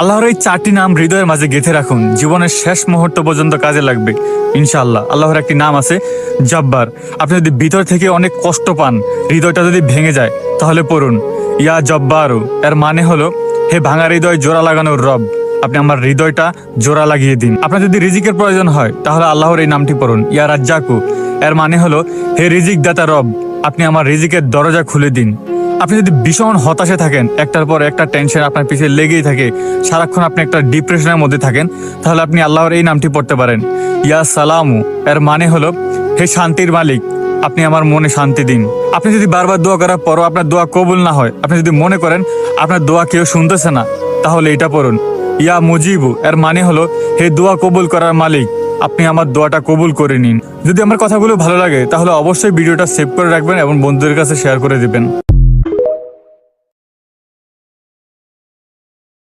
আল্লাহর এই 4টি নাম হৃদয়ের মাঝে গেঁথে রাখুন, জীবনের শেষ মুহূর্ত পর্যন্ত কাজে লাগবে ইনশাআল্লাহ। আল্লাহর একটি নাম আছে জব্বার। আপনি যদি ভিতর থেকে অনেক কষ্ট পান, হৃদয়টা যদি ভেঙে যায়, তাহলে পড়ুন ইয়া জব্বারু। এর মানে হলো, হে ভাঙা হৃদয় জোড়া লাগানোর রব, আপনি আমার হৃদয়টা জোড়া লাগিয়ে দিন। আপনার যদি রিজিকের প্রয়োজন হয়, তাহলে আল্লাহর এই নামটি পড়ুন ইয়া রাজ্জাকু। এর মানে হলো, হে রিজিক দাতা রব, আপনি আমার রিজিকের দরজা খুলে দিন। আপনি যদি ভীষণ হতাশে থাকেন, একটার পর একটা টেনশন আপনার পিছিয়ে লেগেই থাকে, সারাক্ষণ আপনি একটা ডিপ্রেশনের মধ্যে থাকেন, তাহলে আপনি আল্লাহর এই নামটি পড়তে পারেন ইয়া সালামু। এর মানে হলো, হে শান্তির মালিক, আপনি আমার মনে শান্তি দিন। আপনি যদি বারবার দোয়া করার পরও আপনার দোয়া কবুল না হয়, আপনি যদি মনে করেন আপনার দোয়া কেউ শুনতেছে না, তাহলে এটা পড়ুন ইয়া মুজিবু। এর মানে হলো, হে দোয়া কবুল করার মালিক, আপনি আমার দোয়াটা কবুল করে নিন। যদি আমার কথাগুলো ভালো লাগে, তাহলে অবশ্যই ভিডিওটা সেভ করে রাখবেন এবং বন্ধুদের কাছে শেয়ার করে দিবেন।